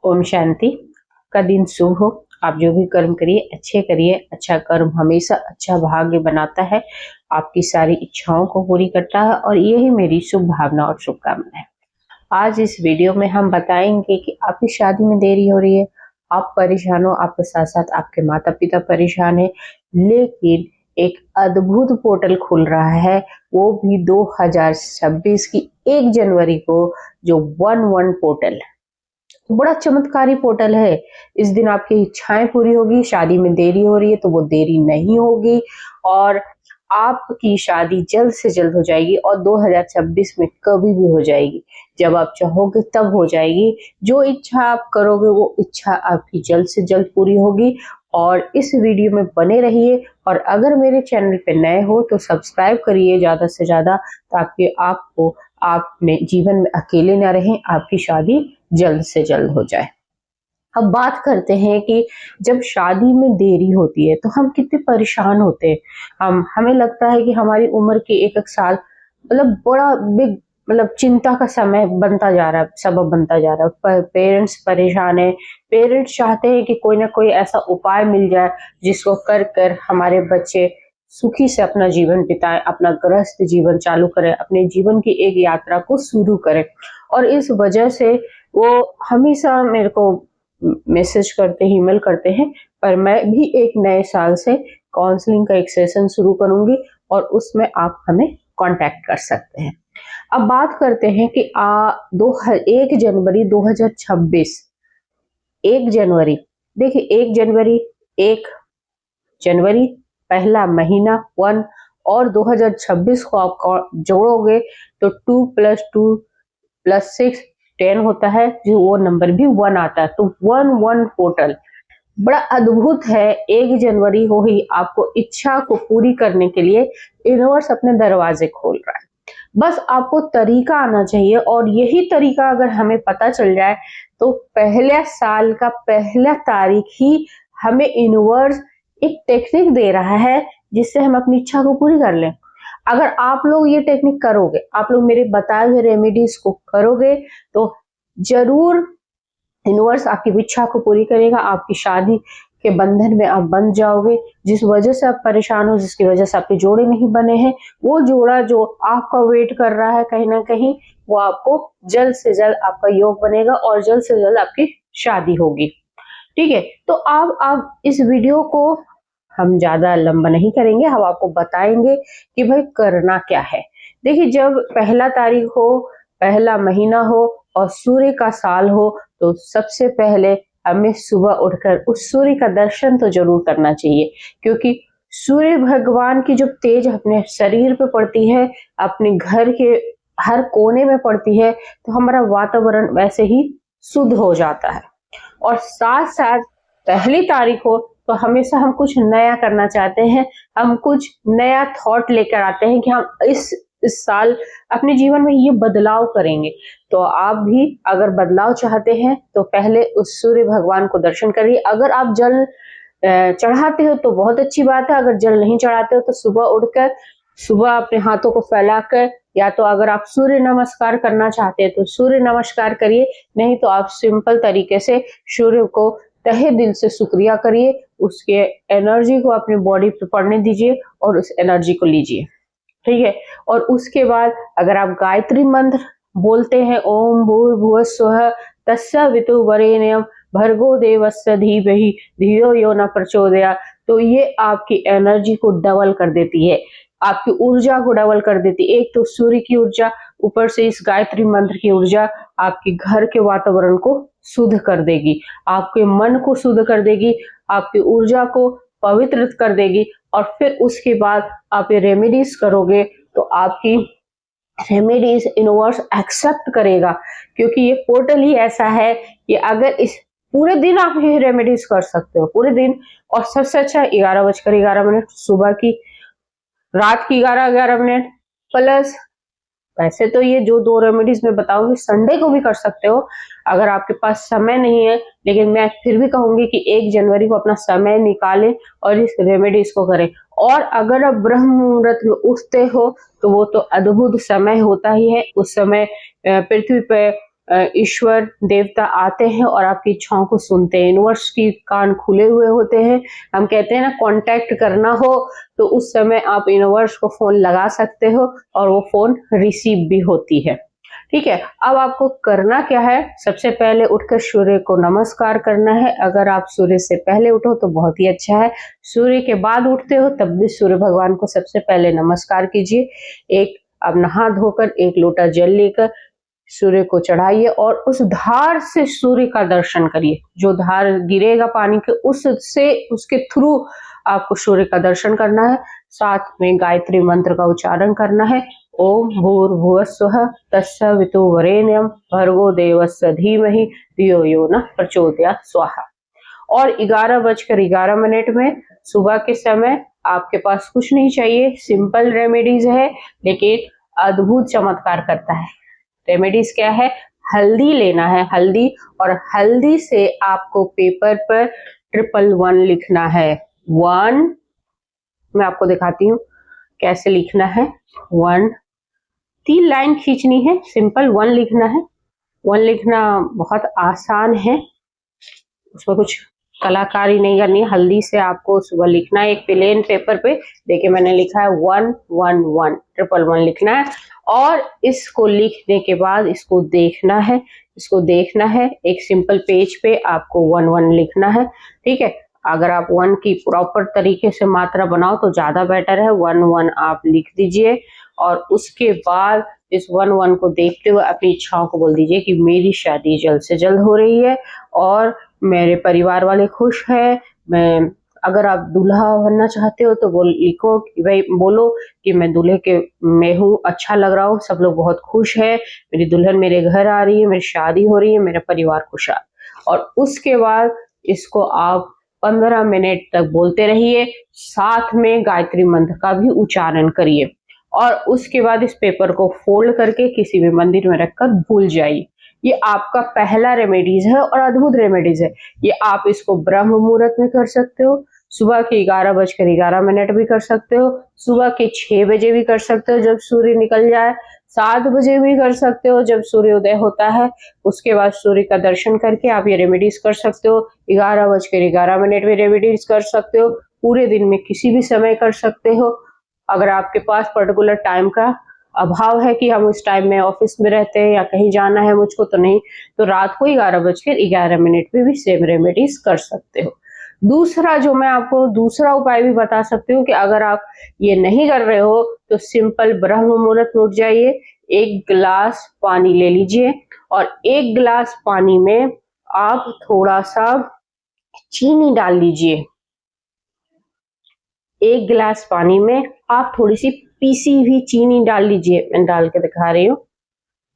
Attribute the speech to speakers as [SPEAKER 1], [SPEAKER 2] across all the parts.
[SPEAKER 1] ओम शांति। का दिन शुभ हो। आप जो भी कर्म करिए अच्छे करिए। अच्छा कर्म हमेशा अच्छा भाग्य बनाता है, आपकी सारी इच्छाओं को पूरी करता है और यही मेरी शुभ भावना और शुभकामना है। आज इस वीडियो में हम बताएंगे कि आपकी शादी में देरी हो रही है, आप परेशान हो, आपके साथ साथ आपके माता पिता परेशान है, लेकिन एक अद्भुत पोर्टल खुल रहा है, वो भी 2026 की 1 जनवरी को, जो 1-1 पोर्टल, बड़ा चमत्कारी पोर्टल है। इस दिन आपकी इच्छाएं पूरी होगी। शादी में देरी हो रही है तो वो देरी नहीं होगी और आपकी शादी जल्द से जल्द हो जाएगी और 2026 में कभी भी हो जाएगी। जब आप चाहोगे तब हो जाएगी। जो इच्छा आप करोगे वो इच्छा आपकी जल्द से जल्द पूरी होगी। और इस वीडियो में बने रहिए और अगर मेरे चैनल पे नए हो तो सब्सक्राइब करिए ज्यादा से ज्यादा, ताकि आपको आपने जीवन में अकेले ना रहें, आपकी शादी जल्द से जल्द हो जाए। अब बात करते हैं कि जब शादी में देरी होती है तो हम कितने परेशान होते हैं। हमें लगता है कि हमारी उम्र के एक एक साल बड़ा बिग चिंता का समय बनता जा रहा है, सबब बनता जा रहा है। पेरेंट्स परेशान है। पेरेंट्स चाहते हैं कि कोई ना कोई ऐसा उपाय मिल जाए जिसको कर कर हमारे बच्चे सुखी से अपना जीवन बिताएं, अपना गृहस्थ जीवन चालू करें, अपने जीवन की एक यात्रा को शुरू करें। और इस वजह से वो हमेशा मेरे को मैसेज करते हैं, ईमेल करते हैं। पर मैं भी एक नए साल से काउंसलिंग का एक सेशन शुरू करूंगी और उसमें आप हमें कांटेक्ट कर सकते हैं। अब बात करते हैं कि 1 जनवरी 2026, 1 जनवरी, देखिए 1 जनवरी, 1 जनवरी, पहला महीना 1 और 2026 को आप जोड़ोगे तो 2 + 2 + 6 10 होता है, जो वो नंबर भी 1 आता है। तो 1-1 पोर्टल बड़ा अद्भुत है। 1 जनवरी को ही आपको इच्छा को पूरी करने के लिए यूनिवर्स अपने दरवाजे खोल रहा है। बस आपको तरीका आना चाहिए और यही तरीका अगर हमें पता चल जाए तो पहले साल का पहला तारीख ही हमें यूनिवर्स एक टेक्निक दे रहा है जिससे हम अपनी इच्छा को पूरी कर लें। अगर आप लोग ये टेक्निक करोगे, आप लोग मेरे बताए हुए रेमेडीज को करोगे तो जरूर यूनिवर्स आपकी इच्छा को पूरी करेगा। आपकी शादी के बंधन में आप बंध जाओगे। जिस वजह से आप परेशान हो, जिसकी वजह से आपके जोड़े नहीं बने हैं, वो जोड़ा जो आपका वेट कर रहा है कहीं ना कहीं, वो आपको जल्द से जल्द आपका योग बनेगा और जल्द से जल्द आपकी शादी होगी। ठीक है, तो आप इस वीडियो को हम ज्यादा लंबा नहीं करेंगे, हम आपको बताएंगे कि भाई करना क्या है। देखिए, जब पहला तारीख हो, पहला महीना हो और सूर्य का साल हो तो सबसे पहले हमें सुबह उठकर उस सूर्य का दर्शन तो जरूर करना चाहिए, क्योंकि सूर्य भगवान की जो तेज अपने शरीर पे पड़ती है, अपने घर के हर कोने में पड़ती है, तो हमारा वातावरण वैसे ही शुद्ध हो जाता है। और साथ साथ पहली तारीख हो तो हमेशा हम कुछ नया करना चाहते हैं, हम कुछ नया थॉट लेकर आते हैं कि हम इस साल अपने जीवन में ये बदलाव करेंगे। तो आप भी अगर बदलाव चाहते हैं तो पहले उस सूर्य भगवान को दर्शन करिए। अगर आप जल चढ़ाते हो तो बहुत अच्छी बात है, अगर जल नहीं चढ़ाते हो तो सुबह उठकर सुबह अपने हाथों को फैलाकर, या तो अगर आप सूर्य नमस्कार करना चाहते हैं तो सूर्य नमस्कार करिए, नहीं तो आप सिंपल तरीके से सूर्य को तहे दिल से शुक्रिया करिए, उसके एनर्जी को अपनी बॉडी पे पड़ने दीजिए और उस एनर्जी को लीजिए। ठीक है, और उसके बाद अगर आप गायत्री मंत्र बोलते हैं, ओम भूर्भुवः स्वः तत्सवितुर्वरेण्यं भर्गो देवस्य धीमहि धियो यो न प्रचोदयात्, तो ये आपकी एनर्जी को डबल कर देती है, आपकी ऊर्जा को डबल कर देती है। एक तो सूर्य की ऊर्जा, ऊपर से इस गायत्री मंत्र की ऊर्जा आपके घर के वातावरण को शुद्ध कर देगी, आपके मन को शुद्ध कर देगी, आपकी ऊर्जा को पवित्र कर देगी। और फिर उसके बाद आप ये रेमेडीज करोगे तो आपकी रेमेडीज यूनिवर्स एक्सेप्ट करेगा, क्योंकि ये पोर्टल ही ऐसा है कि अगर इस पूरे दिन आप ये रेमेडीज कर सकते हो, पूरे दिन। और सबसे अच्छा 11:11 सुबह की, रात की 11:11 प्लस, वैसे तो ये जो 2 रेमेडीज मैं बताऊंगी संडे को भी कर सकते हो अगर आपके पास समय नहीं है, लेकिन मैं फिर भी कहूंगी कि 1 जनवरी को अपना समय निकालें और इस रेमेडीज को करें। और अगर आप ब्रह्म मुहूर्त में उठते हो तो वो तो अद्भुत समय होता ही है। उस समय पृथ्वी पे ईश्वर देवता आते हैं और आपकी इच्छाओं को सुनते हैं। यूनिवर्स की कान खुले हुए होते हैं। हम कहते हैं ना, कांटेक्ट करना हो तो उस समय आप यूनिवर्स को फोन लगा सकते हो और वो फोन रिसीव भी होती है। ठीक है, अब आपको करना क्या है, सबसे पहले उठकर सूर्य को नमस्कार करना है। अगर आप सूर्य से पहले उठो तो बहुत ही अच्छा है, सूर्य के बाद उठते हो तब भी सूर्य भगवान को सबसे पहले नमस्कार कीजिए। एक अब नहा धोकर एक लोटा जल लेकर सूर्य को चढ़ाइए और उस धार से सूर्य का दर्शन करिए। जो धार गिरेगा पानी के, उससे उसके थ्रू आपको सूर्य का दर्शन करना है। साथ में गायत्री मंत्र का उच्चारण करना है, ओम भूर्भुवस्सुः तत्सवितुर्वरेण्यं भर्गो देवस्य धीमहि धियो यो नः प्रचोदयात् स्वाहा। और 11:11 में सुबह के समय आपके पास कुछ नहीं चाहिए, सिंपल रेमेडीज है लेकिन अद्भुत चमत्कार करता है। रेमेडीज क्या है, हल्दी लेना है, हल्दी, और हल्दी से आपको पेपर पर 111 लिखना है। 1, मैं आपको दिखाती हूँ कैसे लिखना है। 1, 3 लाइन खींचनी है, सिंपल 1 लिखना है। 1 लिखना बहुत आसान है, उसमें कुछ कलाकारी नहीं करनी है। हल्दी से आपको सुबह लिखना है, एक प्लेन पेपर पे देखिए मैंने लिखा है 111, 111 लिखना है। और इसको लिखने के बाद इसको देखना है, इसको देखना है, एक सिंपल पेज पे आपको 11 लिखना है। ठीक है, अगर आप 1 की प्रॉपर तरीके से मात्रा बनाओ तो ज्यादा बेटर है। 11 आप लिख दीजिए और उसके बाद इस 11 को देखते हुए अपनी इच्छाओं को बोल दीजिए कि मेरी शादी जल्द से जल्द हो रही है और मेरे परिवार वाले खुश हैं। मैं, अगर आप दूल्हा बनना चाहते हो तो लिखो कि भाई, बोलो कि मैं दूल्हे के मैं हूँ, अच्छा लग रहा हूँ, सब लोग बहुत खुश है, मेरी दुल्हन मेरे घर आ रही है, मेरी शादी हो रही है, मेरा परिवार खुशहाल। और उसके बाद इसको आप 15 मिनट तक बोलते रहिए, साथ में गायत्री मंत्र का भी उच्चारण करिए और उसके बाद इस पेपर को फोल्ड करके किसी भी मंदिर में रखकर भूल जाइए। ये आपका पहला रेमेडीज है और अद्भुत रेमेडीज है। ये आप इसको ब्रह्म मुहूर्त में कर सकते हो, सुबह के 11:11 भी कर सकते हो, सुबह के 6 बजे भी कर सकते हो जब सूर्य निकल जाए, 7 बजे भी कर सकते हो जब सूर्योदय होता है। उसके बाद सूर्य का दर्शन करके आप ये रेमेडीज कर सकते हो। 11:11 में रेमेडीज कर सकते हो, पूरे दिन में किसी भी समय कर सकते हो। अगर आपके पास पर्टिकुलर टाइम का अभाव है कि हम उस टाइम में ऑफिस में रहते हैं या कहीं जाना है मुझको, तो नहीं, तो रात को 11:11 में भी सेम रेमेडीज कर सकते हो। दूसरा जो मैं आपको दूसरा उपाय भी बता सकती हूँ कि अगर आप ये नहीं कर रहे हो तो सिंपल ब्रह्म मुहूर्त में उठ जाइए, 1 गिलास पानी ले लीजिए और 1 गिलास पानी में आप थोड़ा सा चीनी डाल लीजिए। 1 गिलास पानी में आप थोड़ी सी पीसी हुई चीनी डाल लीजिए, मैं डाल के दिखा रही हूँ,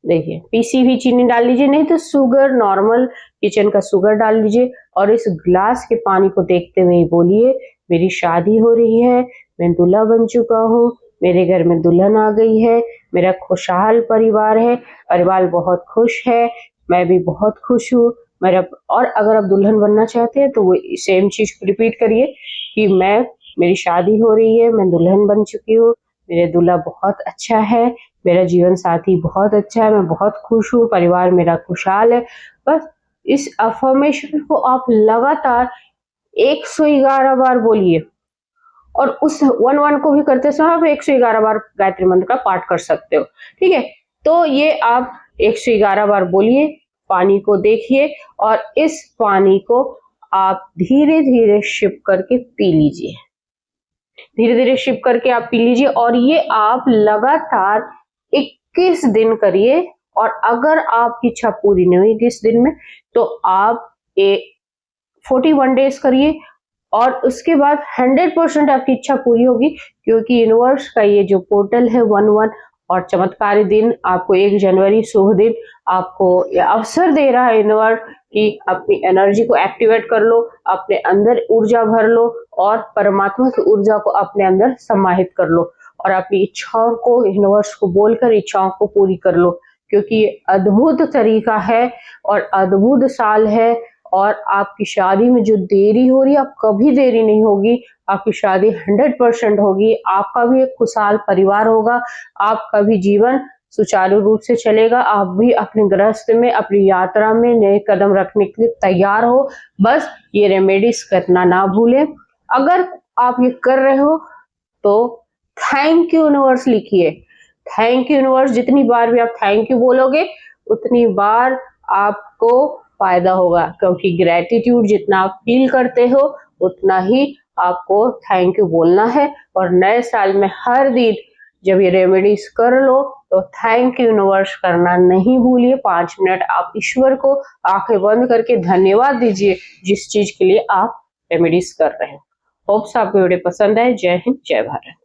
[SPEAKER 1] देखिए पीसी हुई चीनी डाल लीजिए, नहीं तो शुगर, नॉर्मल किचन का शुगर डाल लीजिए और इस ग्लास के पानी को देखते हुए बोलिए, मेरी शादी हो रही है, मैं दूल्हा बन चुका हूँ, मेरे घर में दुल्हन आ गई है, मेरा खुशहाल परिवार है, परिवार बहुत खुश है, मैं भी बहुत खुश हूँ मेरा। और अगर आप दुल्हन बनना चाहते हैं तो वो सेम चीज रिपीट करिए कि मेरी शादी हो रही है, मैं दुल्हन बन चुकी हूँ, मेरे दूल्हा बहुत अच्छा है, मेरा जीवन साथी बहुत अच्छा है, मैं बहुत खुश हूँ, परिवार मेरा खुशहाल है। बस इस अफर्मेशन को आप लगातार 111 बार बोलिए और उस 11 को भी करते समय आप 111 बार गायत्री मंत्र का पाठ कर सकते हो। ठीक है, तो ये आप 111 बार बोलिए, पानी को देखिए और इस पानी को आप धीरे धीरे शिप करके पी लीजिए, धीरे धीरे शिप करके आप पी लीजिए और ये आप लगातार 21 दिन करिए। और अगर आपकी इच्छा पूरी नहीं हुई 21 दिन में तो आप 41 डेज करिए और उसके बाद 100% आपकी इच्छा पूरी होगी, क्योंकि यूनिवर्स का ये जो पोर्टल है 11 और चमत्कारी दिन, आपको 1 जनवरी शुभ दिन आपको ये अवसर दे रहा है यूनिवर्स कि अपनी एनर्जी को एक्टिवेट कर लो, अपने अंदर ऊर्जा भर लो और परमात्मा की ऊर्जा को अपने अंदर समाहित कर लो और अपनी इच्छाओं को यूनिवर्स को बोलकर इच्छाओं को पूरी कर लो, क्योंकि ये अद्भुत तरीका है और अद्भुत साल है। और आपकी शादी में जो देरी हो रही है, अब कभी देरी नहीं होगी, आपकी शादी 100% होगी, आपका भी एक खुशहाल परिवार होगा, आपका भी जीवन सुचारू रूप से चलेगा। आप भी अपने गृहस्थ में, अपनी यात्रा में नए कदम रखने के लिए तैयार हो। बस ये रेमेडीज करना ना भूलें। अगर आप ये कर रहे हो तो थैंक यू यूनिवर्स लिखिए। थैंक यू यूनिवर्स, जितनी बार भी आप थैंक यू बोलोगे उतनी बार आपको फायदा होगा, क्योंकि ग्रेटिट्यूड जितना आप फील करते हो उतना ही आपको थैंक यू बोलना है। और नए साल में हर दिन जब ये रेमेडीज कर लो तो थैंक यू यूनिवर्स करना नहीं भूलिए। 5 मिनट आप ईश्वर को आंखें बंद करके धन्यवाद दीजिए जिस चीज के लिए आप रेमेडीज कर रहे हो। होप्स आपको वीडियो पसंद आए। जय हिंद, जय भारत।